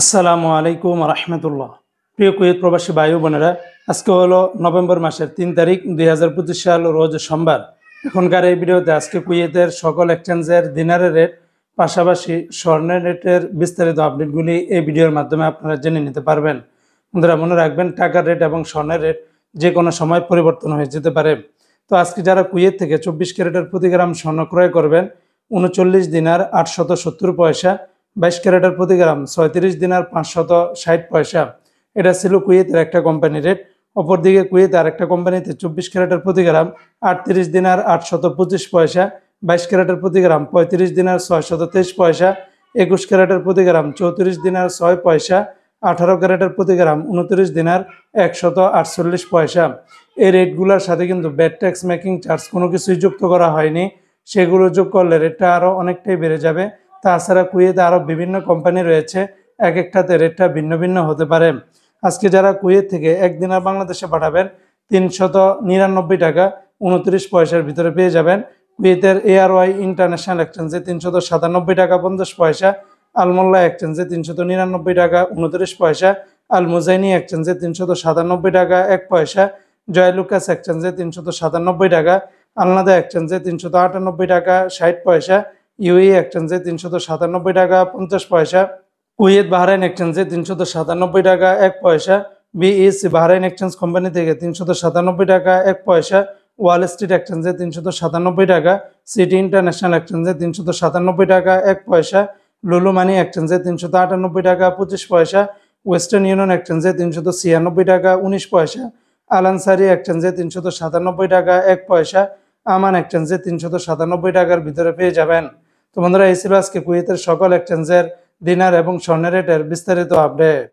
আসসালামু আলাইকুম রহমতুল্লাহ। প্রিয় কুয়েত প্রবাসী ভাই বোনেরা, আজকে হলো নভেম্বর মাসের 3 তারিখ 2025 সাল, রোজ সোমবার। এখনকার এই ভিডিওতে আজকে কুয়েতের সকল এক্সচেঞ্জের দিনারের রেট, পাশাপাশি স্বর্ণের রেটের বিস্তারিত আপডেটগুলি এই ভিডিওর মাধ্যমে আপনারা জেনে নিতে পারবেন। বন্ধুরা, মনে রাখবেন, টাকার রেট এবং স্বর্ণের রেট যে কোনো সময় পরিবর্তন হয়ে যেতে পারে। তো আজকে যারা কুয়েত থেকে 24 ক্যারেটের প্রতি গ্রাম স্বর্ণ ক্রয় করবেন, 39 দিনার 870 পয়সা, 22 ক্যারেটের প্রতি গ্রাম 36 দিনার 560 পয়সা। এটা ছিল কুয়েতের একটা কোম্পানি রেট। অপরদিকে কুয়েতে আরেকটা কোম্পানিতে 24 ক্যারেটের প্রতি গ্রাম 38 দিনার 825 পয়সা, 22 ক্যারেটের প্রতি গ্রাম 35 দিনার 623 পয়সা, 21 ক্যারেটের প্রতি গ্রাম 34 দিনার 6 পয়সা, 18 ক্যারেটের প্রতি গ্রাম 29 দিনার 148 পয়সা। এই রেটগুলোর সাথে কিন্তু ব্যাট ট্যাক্স মেকিং চার্জ কোনো কিছুই যুক্ত করা হয়নি। সেগুলো যোগ করলে রেটটা আরও অনেকটাই বেড়ে যাবে। তাছাড়া কুয়েতে আরও বিভিন্ন কোম্পানি রয়েছে, এক একটাতে রেটটা ভিন্ন ভিন্ন হতে পারে। আজকে যারা কুয়েত থেকে 1 দিনার বাংলাদেশে পাঠাবেন, 399 টাকা 29 পয়সার ভিতরে পেয়ে যাবেন। কুয়েতের ARY ইন্টারন্যাশনাল এক্সচেঞ্জে 397 টাকা 50 পয়সা, আলমোল্লা এক্সচেঞ্জে 399 টাকা 29 পয়সা, আল মুজাইনি এক্সচেঞ্জে 397 টাকা 1 পয়সা, জয়লুকাস এক্সচেঞ্জে 397 টাকা, আলনাদা এক্সচেঞ্জে 398 টাকা 60 পয়সা, ইউএই এক্সচেঞ্জে 397 টাকা 50 পয়সা, কুয়েত বাহরাইন এক্সচেঞ্জে 397 টাকা 1 পয়সা, বিএসসি বাহরাইন এক্সচেঞ্জ কোম্পানি থেকে 397 টাকা 1 পয়সা, ওয়াল স্ট্রিট এক্সচেঞ্জে 397 টাকা, সিটি ইন্টারন্যাশনাল এক্সচেঞ্জে 397 টাকা 1 পয়সা, লুলু মানি এক্সচেঞ্জে 398 টাকা 25 পয়সা, ওয়েস্টার্ন ইউনিয়ন এক্সচেঞ্জে 396 টাকা 19 পয়সা, আলানসারি এক্সচেঞ্জে 397 টাকা 1 পয়সা, আমান এক্সচেঞ্জে 397 টাকার ভিতরে পেয়ে যাবেন। তো বন্ধুরা, এই ছিল আজকে কুয়েতের সকল এক্সচেঞ্জের দিনার এবং স্বর্ণের রেটের বিস্তারিত আপডেট।